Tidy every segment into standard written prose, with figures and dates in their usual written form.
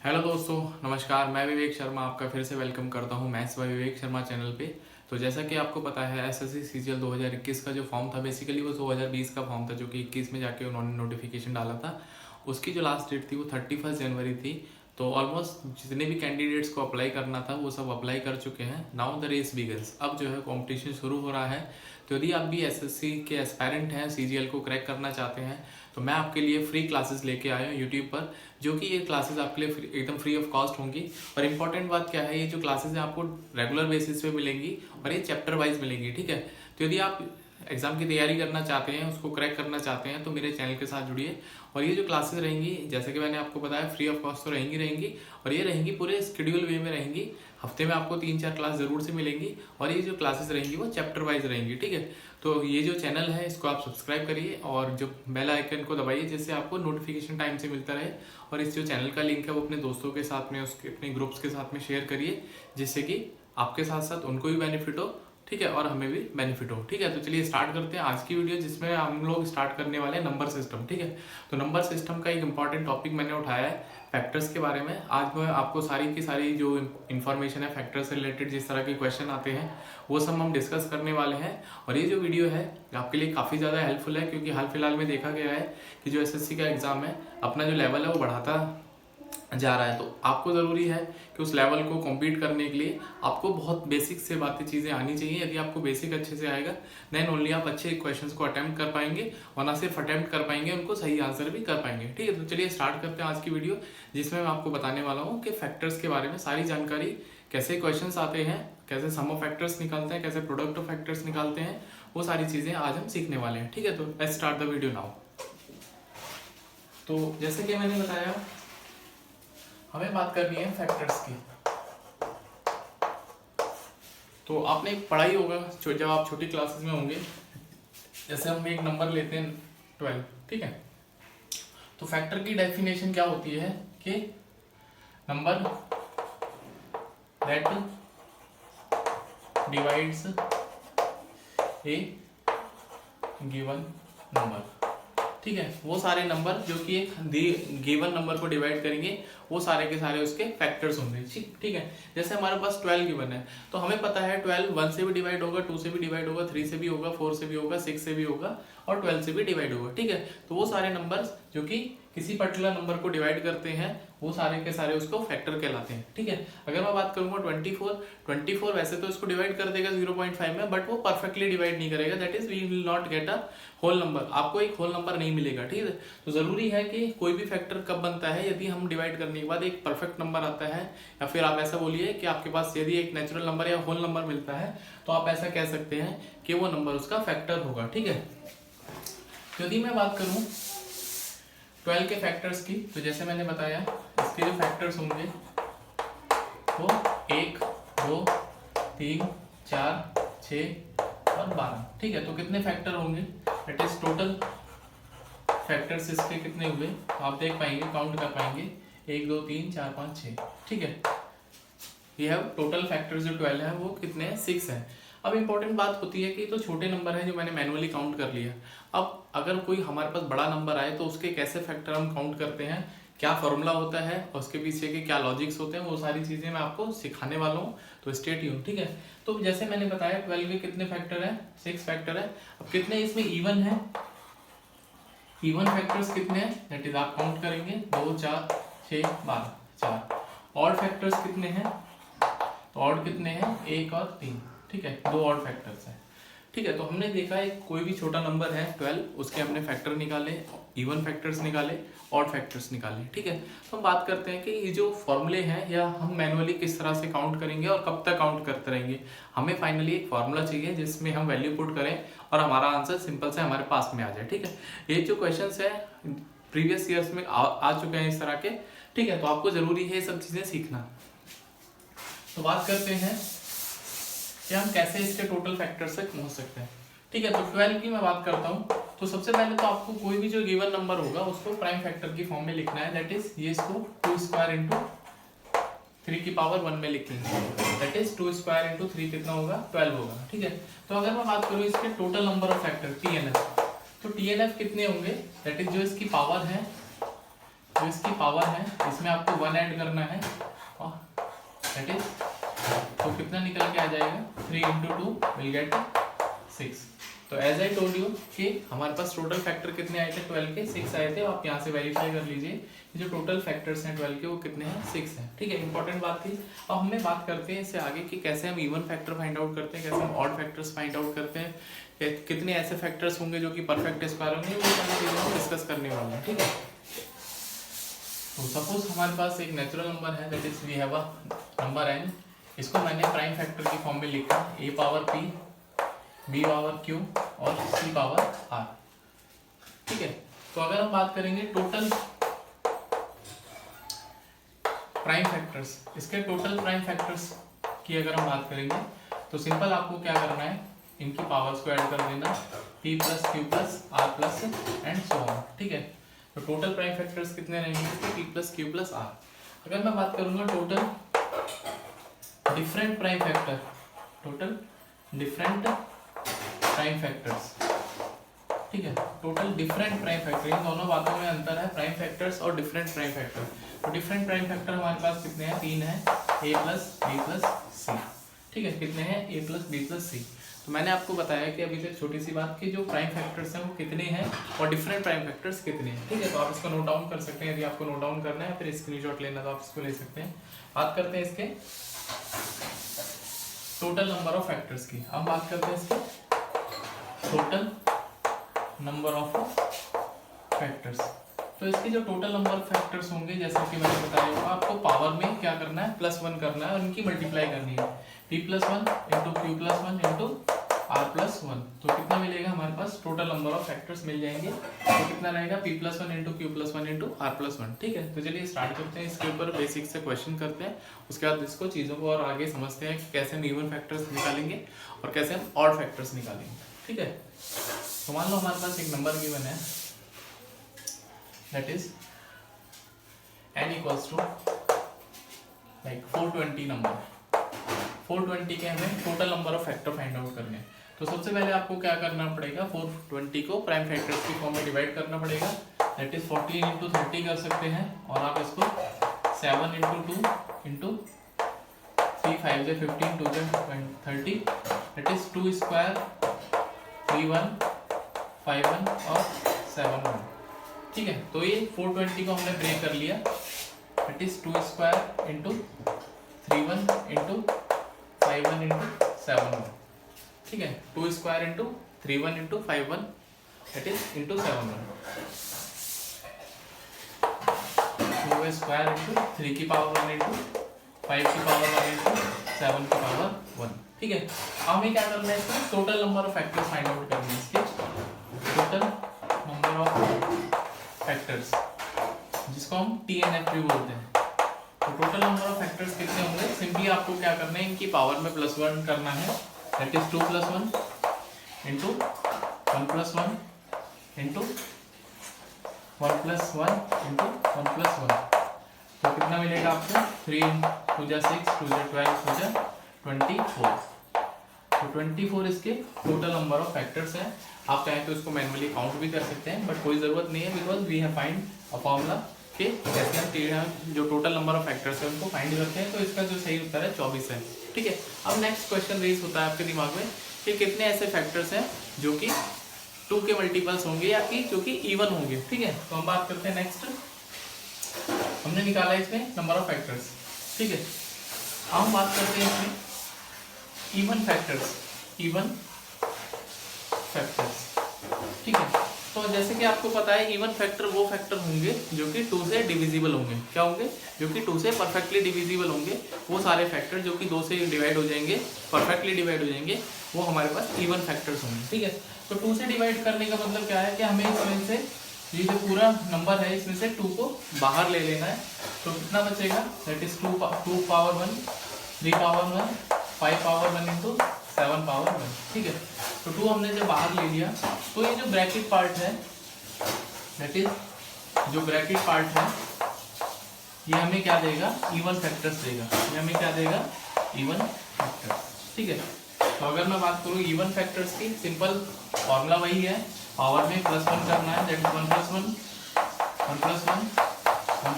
Hello दोस्तों, नमस्कार। मैं विवेक शर्मा आपका फिर से वेलकम करता हूं maths by Vivek Sharma channel पे। तो जैसा कि आपको पता है एसएससी सीजीएल 2021 का जो फॉर्म था बेसिकली वो 2020 का फॉर्म था, जो कि 21 में जाके उन्होंने नोटिफिकेशन डाला था। उसकी जो लास्ट डेट थी वो 31 जनवरी थी। तो ऑलमोस्ट जितने भी कैंडिडेट्स को अप्लाई करना था वो सब अप्लाई कर चुके हैं। Now the race begins. अब जो है कॉम्पिटिशन शुरू हो रहा है। तो यदि आप भी एसएससी के एस्पायरेंट हैं, सीजीएल को क्रैक करना चाहते हैं, तो मैं आपके लिए फ्री क्लासेस लेके आया हूँ यूट्यूब पर, जो कि ये क्लासेस आपके लिए एकदम फ्री ऑफ कॉस्ट होंगी। और इम्पॉर्टेंट बात क्या है, ये जो क्लासेस हैं आपको रेगुलर बेसिस पे मिलेंगी और ये चैप्टर वाइज मिलेंगी, ठीक है। तो यदि आप एग्जाम की तैयारी करना चाहते हैं, उसको क्रैक करना चाहते हैं, तो मेरे चैनल के साथ जुड़िए। और ये जो क्लासेस रहेंगी, जैसे कि मैंने आपको बताया, फ्री ऑफ कॉस्ट तो रहेंगी और ये रहेंगी पूरे शेड्यूल वे में रहेंगी। हफ्ते में आपको 3-4 क्लास जरूर से मिलेंगी और ये जो क्लासेस रहेंगी वो चैप्टर वाइज रहेंगी, ठीक है। तो ये जो चैनल है इसको आप सब्सक्राइब करिए और जो बेल आइकन को दबाइए, जिससे आपको नोटिफिकेशन टाइम से मिलता रहे। और इस जो चैनल का लिंक है वो अपने दोस्तों के साथ में, उसके अपने ग्रुप्स के साथ में शेयर करिए, जिससे कि आपके साथ साथ उनको भी बेनिफिट हो, ठीक है, और हमें भी बेनिफिट हो, ठीक है। तो चलिए स्टार्ट करते हैं आज की वीडियो, जिसमें हम लोग स्टार्ट करने वाले हैं नंबर सिस्टम, ठीक है। तो नंबर सिस्टम का एक इंपॉर्टेंट टॉपिक मैंने उठाया है फैक्टर्स के बारे में। आज मैं आपको सारी की सारी जो इन्फॉर्मेशन है फैक्टर्स से रिलेटेड, जिस तरह के क्वेश्चन आते हैं वो सब हम डिस्कस करने वाले हैं। और ये जो वीडियो है आपके लिए काफ़ी ज़्यादा हेल्पफुल है, क्योंकि हाल फिलहाल में देखा गया है कि जो एसएससी का एग्ज़ाम है अपना जो लेवल है वो बढ़ाता जा रहा है। तो आपको ज़रूरी है कि उस लेवल को कॉम्पीट करने के लिए आपको बहुत बेसिक से बातें चीज़ें आनी चाहिए। यदि आपको बेसिक अच्छे से आएगा देन ओनली आप अच्छे क्वेश्चंस को अटेम्प्ट कर पाएंगे, और ना सिर्फ अटेम्प्ट कर पाएंगे, उनको सही आंसर भी कर पाएंगे, ठीक है। तो चलिए स्टार्ट करते हैं आज की वीडियो, जिसमें मैं आपको बताने वाला हूँ कि फैक्टर्स के बारे में सारी जानकारी, कैसे क्वेश्चन आते हैं, कैसे सम ऑफ फैक्टर्स निकालते हैं, कैसे प्रोडक्ट ऑफ फैक्टर्स निकालते हैं, वो सारी चीज़ें आज हम सीखने वाले हैं, ठीक है। तो let's start the video now. तो जैसे कि मैंने बताया, हमें बात करनी है फैक्टर्स की। तो आपने पढ़ाई होगा जब आप छोटी क्लासेस में होंगे, जैसे हम एक नंबर लेते हैं 12, ठीक है। तो फैक्टर की डेफिनेशन क्या होती है कि number that divides A given number, ठीक है। वो सारे नंबर जो कि एक गिवन नंबर को डिवाइड करेंगे, वो सारे के सारे उसके फैक्टर्स होंगे, ठीक है। जैसे हमारे पास 12 गिवन है, तो हमें पता है 12 1 से भी डिवाइड होगा, 2 से भी डिवाइड होगा, 3 से भी होगा, 4 से भी होगा, 6 से भी होगा और 12 से भी डिवाइड होगा, ठीक है। तो वो सारे नंबर्स जो कि किसी पर्टिकुलर नंबर को डिवाइड करते हैं, वो सारे के सारे उसको फैक्टर कहलाते हैं, ठीक है। अगर मैं बात करूंगा 24 वैसे तो इसको डिवाइड कर देगा 0.5 में, बट वो परफेक्टली डिवाइड नहीं करेगा, that is we will not get a whole number, आपको एक होल नंबर नहीं मिलेगा, ठीक है। तो जरूरी है कि कोई भी फैक्टर कब बनता है, यदि हम डिवाइड करने के बाद एक परफेक्ट नंबर आता है, या फिर आप ऐसा बोलिए कि आपके पास यदि एक नेचुरल नंबर या होल नंबर मिलता है, तो आप ऐसा कह सकते हैं कि वो नंबर उसका फैक्टर होगा, ठीक है। यदि मैं बात करूं 12 के फैक्टर्स की, तो जैसे मैंने बताया इसके जो फैक्टर्स होंगे वो 1, 2, 3, 4, 6 और 12, ठीक है। तो कितने फैक्टर होंगे, दैट इज टोटल फैक्टर्स इसके कितने हुए आप देख पाएंगे, काउंट कर पाएंगे, 1, 2, 3, 4, 5, 6, ठीक है। ये है टोटल फैक्टर्स जो 12 है वो कितने हैं, 6 है। अब इंपॉर्टेंट बात होती है कि तो छोटे नंबर है जो मैंने मैनुअली काउंट कर लिया। अब अगर कोई हमारे पास बड़ा नंबर आए तो उसके कैसे फैक्टर हम काउंट करते हैं, क्या फॉर्मूला होता है और उसके पीछे के क्या लॉजिक्स होते हैं, वो सारी चीज़ें मैं आपको सिखाने वाला हूँ, तो स्टे ट्यून, ठीक है। तो जैसे मैंने बताया 12 के कितने फैक्टर है, 6 फैक्टर है। अब कितने इसमें इवन है, इवन फैक्टर्स कितने हैं, दैट इज आप काउंट करेंगे 2, 4, 6, 12, 4। ऑड फैक्टर्स कितने हैं, तो ऑड कितने हैं, 1 और 3, ठीक है, 2 ऑड फैक्टर्स हैं, ठीक है। तो हमने देखा है कोई भी छोटा नंबर है 12, उसके हमने फैक्टर निकाले, इवन फैक्टर्स निकाले, ऑड फैक्टर्स निकाले, ठीक है। तो हम बात करते हैं कि ये जो फॉर्मूले हैं या हम मैनुअली किस तरह से काउंट करेंगे और कब तक काउंट करते रहेंगे। हमें फाइनली एक फॉर्मूला चाहिए जिसमें हम वैल्यू पुट करें और हमारा आंसर सिंपल से हमारे पास में आ जाए, ठीक है। ये जो क्वेश्चन है प्रीवियस ईयर्स में आ चुके हैं इस तरह के, ठीक है। तो आपको जरूरी है ये सब चीजें सीखना। तो बात करते हैं कि हम कैसे इसके टोटल फैक्टर से पहुंच सकते हैं, ठीक है। तो 12 की मैं बात करता हूं, तो सबसे पहले तो आपको कोई भी जो गिवन नंबर होगा उसको प्राइम फैक्टर की फॉर्म में लिखना है, दैट इज ये इसको 2 स्क्वायर इंटू 3 की पावर 1 में लिखेंगे, दैट इज 2 स्क्वायर इंटू 3 कितना होगा, 12 होगा, ठीक है। तो अगर मैं बात करूँ इसके total number of factor TNF, तो TNF कितने होंगे, दैट इज जो इसकी पावर है जो इसकी पावर है इसमें आपको 1 ऐड करना है और दैट इज, तो कितना निकल के आ जाएगा 3 × 2 विल गेट 6। तो एज आई टोल्ड यू कि हमारे पास टोटल फैक्टर कितने आए थे 12 के 6 आए थे। आप यहाँ से वेरीफाई कर लीजिए जो टोटल फैक्टर्स हैं 12 के वो कितने हैं 6 हैं। ठीक है, इंपॉर्टेंट बात थी। अब हमें बात करते हैं इससे आगे कि कैसे हम इवन फैक्टर फाइंड आउट करते हैं, कैसे हम ऑड फैक्टर्स फाइंड आउट करते हैं, कितने ऐसे फैक्टर्स होंगे जो कि परफेक्ट स्क्वायर होंगे, वो सारी चीज़ें हम डिस्कस करने वाले हैं। ठीक है, तो सपोज हमारे पास एक नेचुरल नंबर है that is we have a number n, इसको मैंने प्राइम फैक्टर की फॉर्म में लिखा a power p b power q और c पावर r। ठीक है, तो अगर हम बात करेंगे टोटल प्राइम फैक्टर्स, इसके टोटल प्राइम फैक्टर्स की अगर हम बात करेंगे तो सिंपल आपको क्या करना है, इनकी पावर्स को ऐड कर देना p + q + r plus and so on. ठीक है, तो टोटल प्राइम फैक्टर्स कितने रहेंगे तो p + q + r। अगर मैं बात करूंगा total different prime factor, total different prime factors, ठीक है, टोटल डिफरेंट प्राइम फैक्टर, इन दोनों बातों में अंतर है, प्राइम फैक्टर्स और डिफरेंट प्राइम फैक्टर। तो डिफरेंट प्राइम फैक्टर हमारे पास कितने हैं, 3 है, a + b + c। ठीक है, कितने हैं a + b + c। तो मैंने आपको बताया कि अभी तक छोटी सी बात कि जो प्राइम फैक्टर्स हैं वो कितने हैं और डिफरेंट प्राइम फैक्टर्स कितने हैं। ठीक है, तो आप इसको नोट डाउन कर सकते हैं, यदि आपको नोट डाउन करना है फिर स्क्रीनशॉट लेना तो आप इसको ले सकते हैं। बात करते हैं इसके टोटल नंबर ऑफ फैक्टर्स की। अब बात करते हैं इसके टोटल नंबर ऑफ फैक्टर्स। तो इसके जो टोटल नंबर ऑफ फैक्टर्स होंगे जैसा कि मैंने बताया होगा, आपको पावर में क्या करना है +1 करना है और इनकी मल्टीप्लाई करनी है, p + 1 × q + 1 × r + 1। तो कितना मिलेगा हमारे पास, टोटल नंबर ऑफ फैक्टर्स मिल जाएंगे। तो कितना रहेगा p + 1 × q + 1 × r + 1। ठीक है, तो चलिए स्टार्ट करते हैं, इसके ऊपर बेसिक से क्वेश्चन करते हैं, उसके बाद इसको चीज़ों को और आगे समझते हैं कि कैसे हम इवन फैक्टर्स निकालेंगे और कैसे हम ऑड फैक्टर्स निकालेंगे। ठीक है, तो मान लो हमारे पास एक नंबर गिवन है that is n = like 420 number. 420 के हमें total number of factor find out करने हैं। तो सबसे पहले आपको क्या करना पड़ेगा, 420 को प्राइम फैक्टर्स की फॉर्म में डिवाइड करना पड़ेगा, दैट इज 14 × 30 कर सकते हैं, और आप इसको 7 × 2 × 3 5 × 15 2 × 30 दैट इज 2 स्क्वायर 3 1 5 1 और 7 1। ठीक है, तो ये 420 को हमने ब्रेक कर लिया, दैट इज 2 स्क्वायर × 3 1 × 5 1 × 7 1। ठीक है, 2 स्क्वायर × 3 1 × 5 1 दैट इज × 7 1। 2 स्क्वायर × 3 की पावर 1 × 5 की पावर 1 × 7 की पावर 1। ठीक है, अब हमें क्या करना है, इसमें total number of factors find out करना है, इसके टोटल नंबर ऑफ फैक्टर्स जिसको हम TNF भी बोलते हैं। तो टोटल नंबर ऑफ फैक्टर्स कितने होंगे, सिंपली आपको क्या करना है, इनकी पावर में +1 करना है, दैट इज 2 + 1 × 1 + 1 × 1 + 1 × 1 + 1। तो कितना मिलेगा आपको, 3 × 2 = 6 2 × 12 2 × 24। तो 24 इसके टोटल नंबर ऑफ फैक्टर्स हैं। आप चाहें तो इसको मैन्युअली काउंट भी कर सकते हैं, बट कोई ज़रूरत नहीं है, because we have find a formula कि कैसे हम जो टोटल नंबर ऑफ फैक्टर्स है उनको फाइंड करते हैं। तो इसका जो सही उत्तर है 24 है। ठीक है, अब नेक्स्ट क्वेश्चन रेज होता है आपके दिमाग में कि कितने ऐसे फैक्टर्स हैं जो कि 2 के मल्टीपल्स होंगे या कि जो कि इवन होंगे। ठीक है, तो हम बात करते हैं नेक्स्ट, हमने निकाला इसमें नंबर ऑफ फैक्टर्स। ठीक है, अब हम बात करते हैं इसमें इवन फैक्टर्स, इवन फैक्टर्स। ठीक है, तो जैसे कि आपको पता है इवन फैक्टर वो फैक्टर होंगे जो कि 2 से डिविजिबल होंगे। क्या होंगे, जो कि 2 से परफेक्टली डिविजिबल होंगे। वो सारे फैक्टर जो कि 2 से डिवाइड हो जाएंगे, परफेक्टली डिवाइड हो जाएंगे, वो हमारे पास इवन फैक्टर्स होंगे। ठीक है, तो 2 से डिवाइड करने का मतलब क्या है कि हमें इसमें से ये जो पूरा नंबर है इसमें से 2 को बाहर ले लेना है। तो कितना बचेगा, that is 2 power 1 3 power 1 5 power 1 × 7 power 1। ठीक है, तो 2 हमने जब बाहर ले लिया तो ये जो ब्रैकेट पार्ट है, दैट इज जो ब्रैकेट पार्ट है, ये हमें क्या देगा, इवन फैक्टर्स देगा। ये हमें क्या देगा, इवन फैक्टर्स। ठीक है, तो अगर मैं बात करूँ इवन फैक्टर्स की, सिंपल फॉर्मूला वही है, पावर में +1 करना है, that is 1 + 1 1 + 1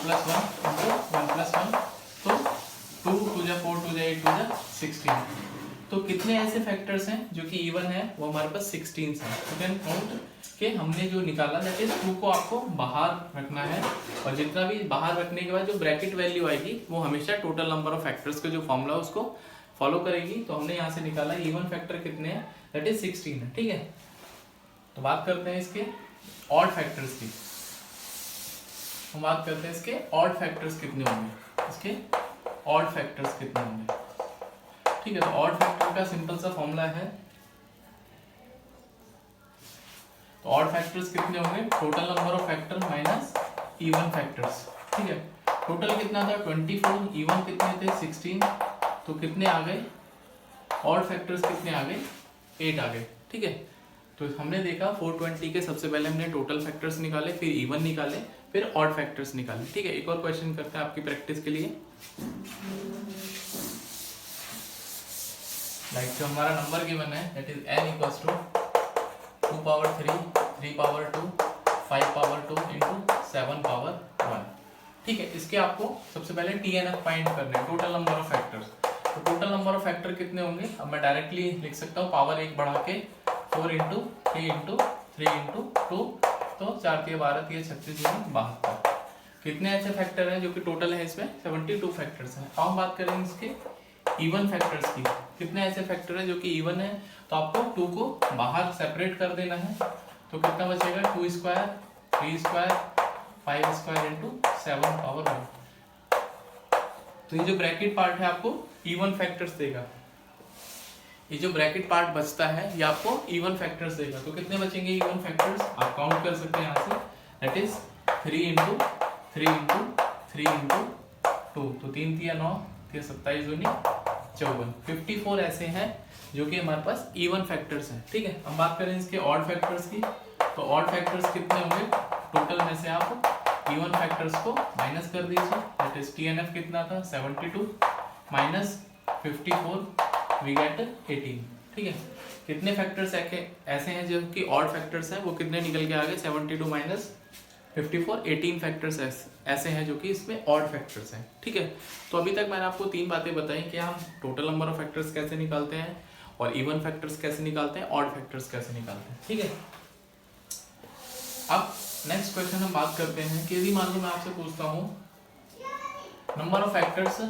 plus one into one plus one, तो 2 2 जा 4 2 जा 8 2 जा 16। तो कितने ऐसे फैक्टर्स हैं जो कि इवन है, वो हमारे पास 16 हैं। तो कैन काउंट कि हमने जो निकाला दैट इज 2 को आपको बाहर रखना है, और जितना भी बाहर रखने के बाद जो ब्रैकेट वैल्यू आएगी वो हमेशा टोटल नंबर ऑफ फैक्टर्स का जो फॉर्मूला उसको फॉलो करेगी। तो हमने यहाँ से निकाला इवन फैक्टर कितने हैं, दैट इज 16 है, ठीक है। तो बात करते हैं इसके ऑड फैक्टर्स की। हम बात करते हैं इसके ऑड फैक्टर्स कितने होंगे, इसके ऑड फैक्टर्स कितने होंगे, ठीक है। तो ऑड फैक्टर का सिंपल सा फॉर्मूला है, तो ऑड फैक्टर्स कितने होंगे, total number of factor minus even factors, ठीक है। टोटल कितना था 24, इवन कितने थे 16, तो कितने आ गए ऑड फैक्टर्स, कितने आ गए 8 आ गए, ठीक है। तो हमने देखा 420 के सबसे पहले हमने टोटल फैक्टर्स निकाले, फिर इवन निकाले, फिर ऑड फैक्टर्स निकाले, ठीक है। एक और क्वेश्चन करते हैं आपकी प्रैक्टिस के लिए। लाइक जो हमारा नंबर गिवन है that is n equals to 2 power 3 3 power 2 5 power 2 into 7 power 1, ठीक है। इसके आपको सबसे पहले TNF फाइंड करना है, टोटल नंबर ऑफ फैक्टर्स। तो टोटल नंबर ऑफ फैक्टर कितने होंगे, अब मैं डायरेक्टली लिख सकता हूँ पावर 1 बढ़ा के 4 इंटू 3 इंटू 3 इंटू 2, तो 4 3 12 3 36 72। कितने ऐसे फैक्टर हैं जो कि टोटल है इसमें 72 फैक्टर्स हैं। अब हम बात करेंगे इसके इवन फैक्टर्स की, कितने ऐसे फैक्टर हैं जो कि इवन है, तो आपको 2 को बाहर सेपरेट कर देना है। तो कितना बचेगा 2 square 3 square 5 square into 7 power 1। तो ये जो ब्रैकेट पार्ट है आपको इवन फैक्टर्स देगा, ये जो ब्रैकेट पार्ट बचता है ये आपको इवन फैक्टर्स देगा। तो कितने बचेंगे इवन फैक्टर्स, आप काउंट कर सकते हैं यहाँ से, that is 3 into 3 into 3 into 2, तो 3 3 9 3 27 दूनी 54, 54 ऐसे हैं जो कि हमारे पास इवन फैक्टर्स हैं, ठीक है। हम बात करें इसके ऑड फैक्टर्स की, तो ऑड फैक्टर्स कितने होंगे, टोटल में से आप इवन फैक्टर्स को माइनस कर दीजिए, दैट इज TNF कितना था 72 माइनस 54 वी गेट 18, ठीक है। कितने फैक्टर्स ऐसे हैं जो कि ऑड फैक्टर्स हैं, वो कितने निकल के आ गए 72 माइनस 54 18 फैक्टर्स ऐसे हैं जो कि इसमें ऑड फैक्टर्स हैं, ठीक है। तो अभी तक मैंने आपको 3 बातें बताई कि हम टोटल नंबर ऑफ फैक्टर्स कैसे निकालते हैं, और इवन फैक्टर्स कैसे निकालते हैं, ऑड फैक्टर्स कैसे निकालते हैं, ठीक है। अब नेक्स्ट क्वेश्चन हम बात करते हैं कि यदि मान लो मैं आपसे पूछता हूँ number of factors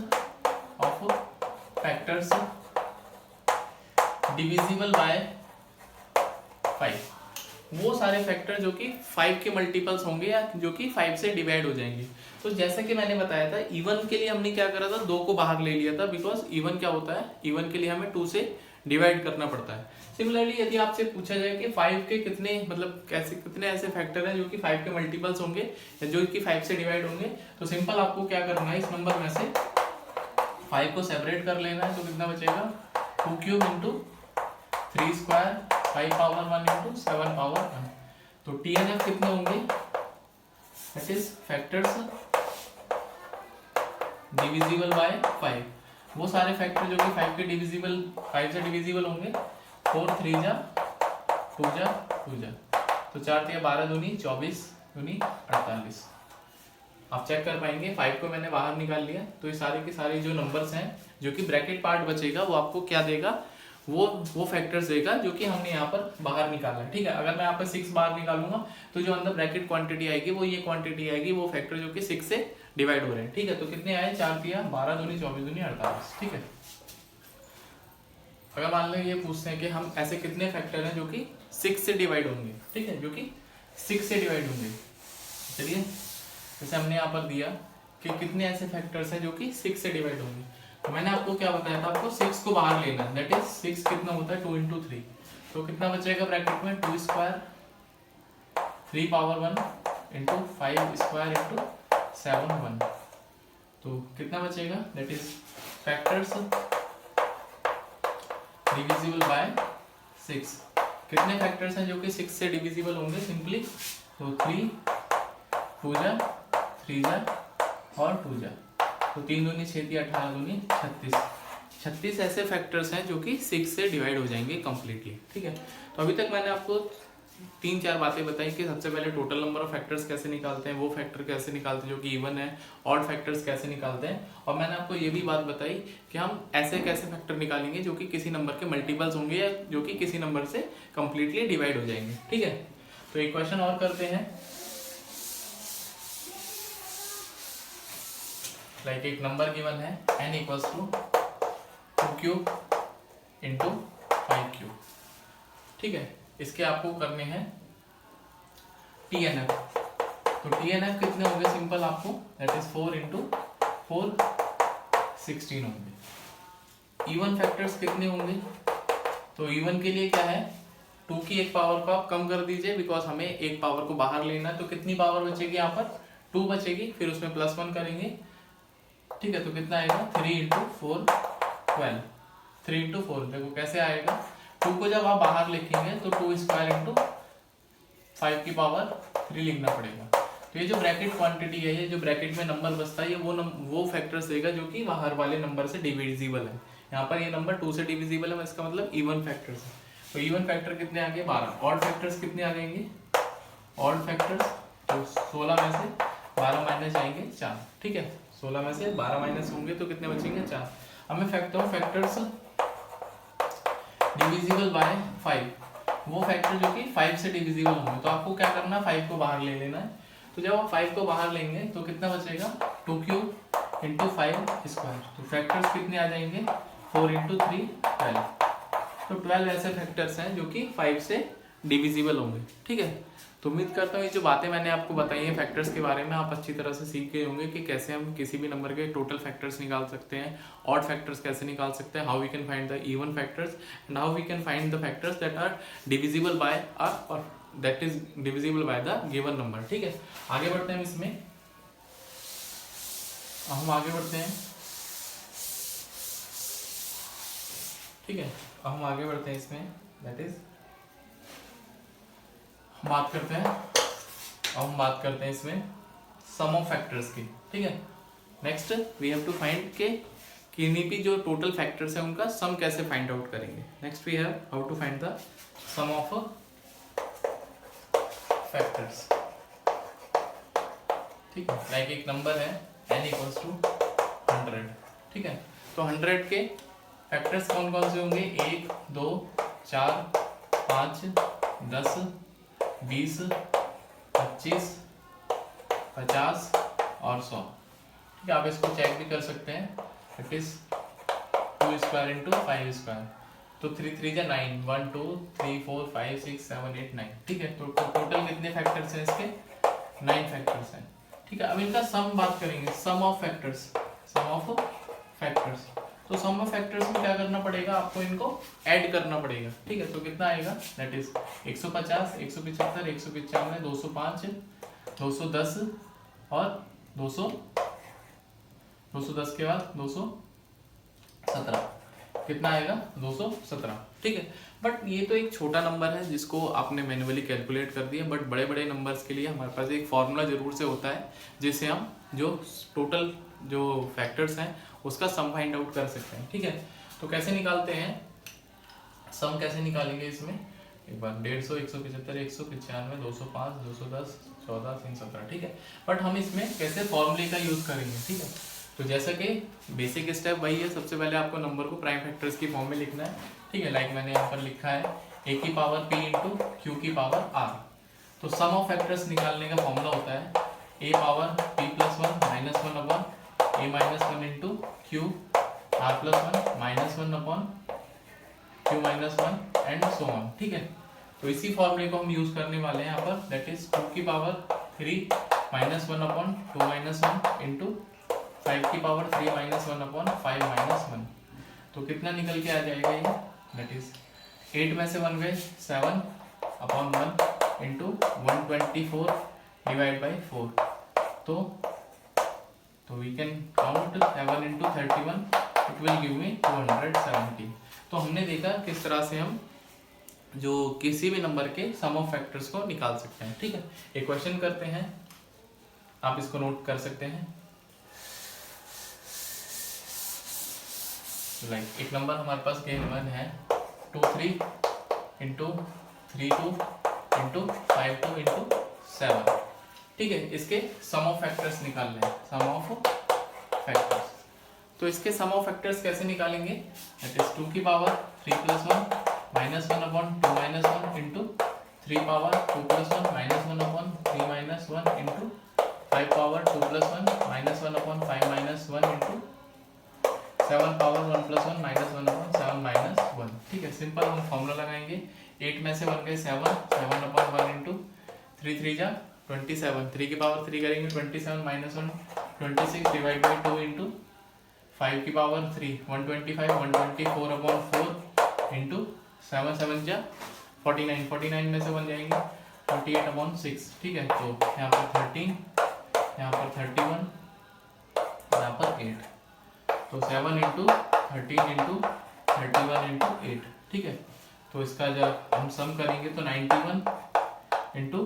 divisible by 5, वो सारे फैक्टर जो कि 5 के मल्टीपल्स होंगे या जो कि 5 से डिवाइड हो जाएंगे। तो जैसा कि मैंने बताया था इवन के लिए हमने क्या करा था, 2 को बाहर ले लिया था, बिकॉज इवन क्या होता है, इवन के लिए हमें 2 से डिवाइड करना पड़ता है। सिमिलरली यदि आपसे पूछा जाए कि 5 के कितने मतलब कैसे कितने ऐसे फैक्टर हैं जो कि 5 के मल्टीपल्स होंगे या जो कि 5 से डिवाइड होंगे, तो सिंपल आपको क्या करना है, इस नंबर में से 5 को सेपरेट कर लेना है। तो कितना बचेगा 2 cube into 3 square 5 power 1 into 7 power 1। तो TNF कितने होंगे, that is factors divisible by 5, वो सारे फैक्टर जो कि 5 के डिविजिबल 5 से डिविजिबल होंगे, 4 3 जा 2 जा 2 जा, तो 4 3 12 दूनी 24 दूनी 48। आप चेक कर पाएंगे 5 को मैंने बाहर निकाल लिया, तो ये सारे के सारे जो नंबर्स हैं जो कि ब्रैकेट पार्ट बचेगा वो आपको क्या देगा, वो फैक्टर्स देगा जो कि हमने यहाँ पर बाहर निकाला है, ठीक है। अगर मैं यहाँ पर 6 बाहर निकालूंगा तो जो अंदर ब्रैकेट क्वांटिटी आएगी वो ये क्वांटिटी आएगी, वो फैक्टर जो कि 6 से डिवाइड हो रहे हैं, ठीक है। तो कितने आए 4 3 12 दूनी 24 दूनी 48, ठीक है। अगर मान लो ये पूछते हैं कि हम ऐसे कितने फैक्टर हैं जो कि 6 से डिवाइड होंगे, ठीक है, जो कि 6 से डिवाइड होंगे। चलिए जैसे हमने यहाँ पर दिया कि कितने ऐसे फैक्टर्स हैं जो कि 6 से डिवाइड होंगे, तो मैंने आपको क्या बताया था, आपको 6 को बाहर लेना है, दैट इज 6 कितना होता है 2 इंटू 3, तो कितना बचेगा ब्रैकेट में 2 square 3 power 1 into 5 square into 7 1, तो कितना बचेगा, that is factors divisible by 6। कितने फैक्टर्स हैं जो कि 6 से डिविजिबल होंगे, सिंपली तो 3 2 जा 3 जा और 2 जा, तो 3 दूनी 6 3 18 दूनी 36 ऐसे फैक्टर्स हैं जो कि 6 से डिवाइड हो जाएंगे कंप्लीटली, ठीक है। तो अभी तक मैंने आपको तीन चार बातें बताई कि सबसे पहले टोटल नंबर ऑफ फैक्टर्स कैसे निकालते हैं, वो फैक्टर कैसे निकालते हैं जो कि इवन है, ऑड फैक्टर्स कैसे निकालते हैं, और मैंने आपको ये भी बात बताई कि हम ऐसे कैसे फैक्टर निकालेंगे जो कि किसी नंबर के मल्टीपल्स होंगे या जो कि किसी नंबर से कंप्लीटली डिवाइड हो जाएंगे। ठीक है, तो एक क्वेश्चन और करते हैं। लाइक एक नंबर गिवन है n equals to 2 cube into 5 cube. ठीक है, इसके आपको करने हैं TNF। तो TNF कितने होंगे सिंपल आपको, दैट इज 4 इंटू 4 16 होंगे। इवन फैक्टर्स कितने होंगे, तो इवन के लिए क्या है, 2 की एक पावर को आप कम कर दीजिए बिकॉज हमें एक पावर को बाहर लेना है। तो कितनी पावर बचेगी यहाँ पर, 2 बचेगी, फिर उसमें +1 करेंगे। ठीक है, तो कितना आएगा 3 इंटू 4 12। 3 इंटू 4 देखो कैसे आएगा, 2 को जब आप बाहर लिखेंगे तो 2 स्क्वायर इंटू 5 की पावर 3 लिखना पड़ेगा। तो ये जो ब्रैकेट क्वांटिटी है, ये जो ब्रैकेट में नंबर बचता है, ये वो फैक्टर्स देगा जो कि बाहर वाले नंबर से डिविजिबल है। यहाँ पर ये नंबर 2 से डिविजिबल है, इसका मतलब इवन फैक्टर्स है। तो इवन फैक्टर कितने आ गए 12। ऑड फैक्टर्स कितने आ जाएंगे, ऑड फैक्टर्स तो 16 में से 12 माइनस जाएंगे 4। ठीक है, 16 में से 12 माइनस होंगे तो कितने बचेंगे 4। हमें फैक्टर्स डिविजिबल बाय 5, वो फैक्टर जो कि 5 से डिविजिबल होंगे। तो आपको क्या करना है, 5 को बाहर ले लेना है। तो जब आप 5 को बाहर लेंगे तो कितना बचेगा 2 क्यूब इंटू 5 स्क्वायर। तो फैक्टर्स कितने आ जाएंगे 4 इंटू 3 12। तो 12 ऐसे फैक्टर्स हैं जो कि 5 से डिविजिबल होंगे। ठीक है, तो उम्मीद करता हूँ ये जो बातें मैंने आपको बताई हैं फैक्टर्स के बारे में, आप अच्छी तरह से सीख गए होंगे कि कैसे हम किसी भी नंबर के टोटल फैक्टर्स निकाल सकते हैं, ऑड फैक्टर्स कैसे निकाल सकते हैं, how we can find the even factors and how we can find the factors that are divisible by और that is divisible by the given number. ठीक है, आगे बढ़ते हैं इसमें, हम आगे बढ़ते हैं। ठीक है, हम आगे बढ़ते हैं इसमें, दैट इज हम बात करते हैं इसमें सम ऑफ फैक्टर्स की। ठीक है, next we have to find के किन्हीं भी जो टोटल फैक्टर्स है उनका सम कैसे फाइंड आउट करेंगे। Next we have how to find the sum of factors. ठीक है, लाइक एक नंबर है n इक्वल्स टू 100। ठीक है, तो 100 के फैक्टर्स कौन कौन से होंगे, 1 2 4 5 10 20 25 50 और 100। ठीक है, आप इसको चेक भी कर सकते हैं, it is 2 square into 5 square. तो 3 3 जा 9, 1 2 3 4 5 6 7 8 9। ठीक है, तो टोटल कितने फैक्टर्स हैं इसके, 9 फैक्टर्स हैं। ठीक है, अब इनका सम बात करेंगे, सम ऑफ फैक्टर्स। तो सम ऑफ फैक्टर्स में क्या करना पड़ेगा, आपको इनको ऐड करना पड़ेगा। ठीक है, तो कितना आएगा, दैट इज 150 175 195 205 210 और 210 के बाद 217, कितना आएगा 217। ठीक है, बट ये तो एक छोटा नंबर है जिसको आपने मैन्युअली कैलकुलेट कर दिया, बट बड़े बड़े नंबर्स के लिए हमारे पास एक फॉर्मूला जरूर से होता है जिससे हम जो टोटल जो फैक्टर्स हैं उसका सम फाइंड आउट कर सकते हैं। ठीक है, तो कैसे निकालते हैं सम, कैसे निकालेंगे इसमें, एक बार 150 175 195 205 210 14 317। ठीक है, बट हम इसमें कैसे फॉर्मूले का यूज करेंगे। ठीक है, तो जैसा कि बेसिक स्टेप वही है, सबसे पहले आपको नंबर को प्राइम फैक्टर्स की फॉर्म में लिखना है। ठीक है, लाइक मैंने यहाँ पर लिखा है a की पावर p इंटू क्यू की पावर r। तो सम ऑफ फैक्टर्स निकालने का फॉर्मूला होता है a power p plus 1 minus 1 upon a minus 1 into Q r plus 1 minus 1 upon Q minus 1 and so on. ठीक है, तो इसी फॉर्मूले को हम यूज करने वाले हैं यहाँ पर, दैट इज 2 की power 3 minus 1 upon 2 minus 1 into 5 की पावर 3 माइनस 1 अपॉन 5 माइनस 1। तो कितना निकल के आ जाएगा ये, दैट इज 8 में से 1 गए 7 अपॉन 1 इंटू 124 डिवाइड बाई 4। तो we can count 7 into 31, it will give me 270। तो हमने देखा किस तरह से हम जो किसी भी नंबर के सम ऑफ फैक्टर्स को निकाल सकते हैं। ठीक है, एक क्वेश्चन करते हैं, आप इसको नोट कर सकते हैं। लाइक एक नंबर हमारे पास गिवन है 23 इंटू 32 इंटू 5 2 इंटू 7। ठीक है, इसके सम ऑफ फैक्टर्स निकालने हैं, सम ऑफ फैक्टर्स। तो इसके सम ऑफ फैक्टर्स कैसे निकालेंगे, दैट इज 2 की power 3 + 1 -1 upon 2 - 1 into 3 power 2 + 1 -1 upon 3 - 1 into 5 power 2 + 1 -1 upon 5 - 1 into 7 power 1 + 1 -1 upon 7 - 1। ठीक है, सिंपल हम फॉर्मूला लगाएंगे। 8 में से 1 गए 7, 7 अपॉन 1 इंटू 3 3 जा 27, 3 की पावर 3 करेंगे 27 - 1 26 डिवाइड बाई 2 इंटू 5 की पावर 3 125 124 अपॉन 4 इंटू 7 7 जा 49, 49 में से 1 जाएंगे 48 अपॉन 6। ठीक है, तो यहाँ पर 13, यहाँ पर 31, यहाँ पर 8, तो 7 इंटू 13 इंटू 31 इंटू 8। ठीक है, तो इसका जब हम सम करेंगे तो 91 इंटू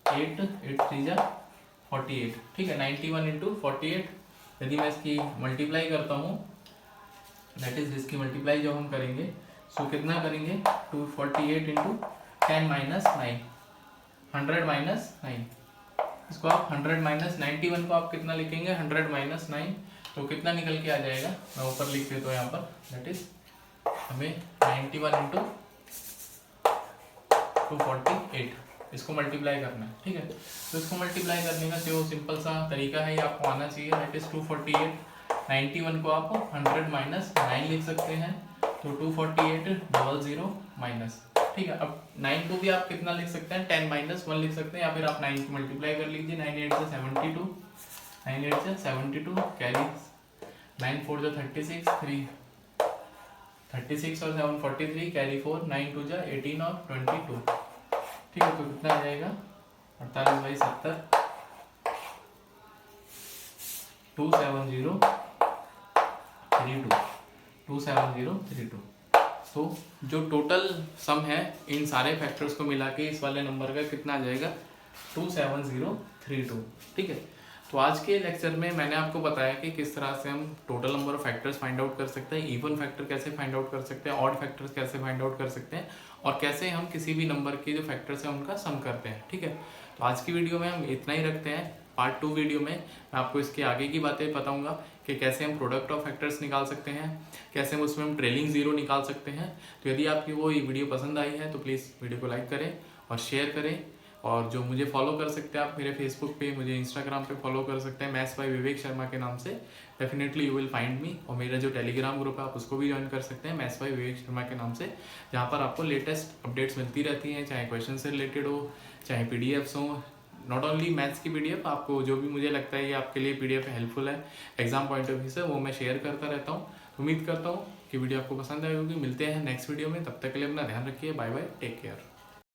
8 8 3 जा 48। ठीक है, 91 इंटू 48, यदि मैं इसकी मल्टीप्लाई करता हूँ, दैट इज इसकी मल्टीप्लाई जब हम करेंगे सो कितना करेंगे 248 इंटू 10 माइनस 9, 100 माइनस 9। इसको आप 100 माइनस 91 को आप कितना लिखेंगे 100 माइनस 9, तो कितना निकल के आ जाएगा, मैं ऊपर लिख देता हूँ यहाँ पर, दैट इज हमें 91 इंटू 248 इसको मल्टीप्लाई करना है। ठीक है, तो इसको मल्टीप्लाई करने का जो सिंपल सा तरीका है ये आपको आना चाहिए, दैट इज 248, 91 को आप 100 माइनस 9 लिख सकते हैं, तो 248 00 माइनस। ठीक है, अब 9 को भी आप कितना लिख सकते हैं 10 माइनस 1 लिख सकते हैं, या फिर आप 9 को मल्टीप्लाई कर लीजिए, 9 8 से 72, 9 8 से 72 कैरी 9 4 जो 36 3 36 और 7 43 कैरी 4 9 2 जा 18 और 22। ठीक है, तो कितना आ जाएगा 48 बाई 70 27032 27032। तो जो टोटल सम है इन सारे फैक्टर्स को मिला के इस वाले नंबर का कितना आ जाएगा 27032। ठीक है, तो आज के लेक्चर में मैंने आपको बताया कि किस तरह से हम total number of factors find out कर सकते हैं, इवन फैक्टर कैसे फाइंड आउट कर सकते हैं, ऑड फैक्टर्स कैसे फाइंड आउट कर सकते हैं, और कैसे हम किसी भी नंबर के जो फैक्टर्स हैं उनका सम करते हैं। ठीक है, तो आज की वीडियो में हम इतना ही रखते हैं। पार्ट 2 वीडियो में मैं आपको इसके आगे की बातें बताऊंगा कि कैसे हम प्रोडक्ट ऑफ फैक्टर्स निकाल सकते हैं, कैसे हम उसमें हम ट्रेलिंग जीरो निकाल सकते हैं। तो यदि आपकी वो वीडियो पसंद आई है तो प्लीज़ वीडियो को लाइक करें और शेयर करें, और जो मुझे फॉलो कर सकते हैं आप मेरे फेसबुक पे, मुझे इंस्टाग्राम पे फॉलो कर सकते हैं मैथ्स बाय विवेक शर्मा के नाम से, definitely you will find me. और मेरा जो टेलीग्राम ग्रुप है आप उसको भी ज्वाइन कर सकते हैं मैथ्स बाय विवेक शर्मा के नाम से, जहाँ पर आपको लेटेस्ट अपडेट्स मिलती रहती हैं, चाहे क्वेश्चन से रिलेटेड हो, चाहे पीडीएफ्स हो, नॉट ओनली मैथ्स की पीडीएफ, आपको जो भी मुझे लगता है ये आपके लिए पीडीएफ हेल्पफुल है एग्जाम पॉइंट ऑफ व्यू से, वो मैं शेयर करता रहता हूँ। उम्मीद करता हूँ कि वीडियो आपको पसंद आई होगी। मिलते हैं नेक्स्ट वीडियो में, तब तक के लिए अपना ध्यान रखिए। Bye bye, take care.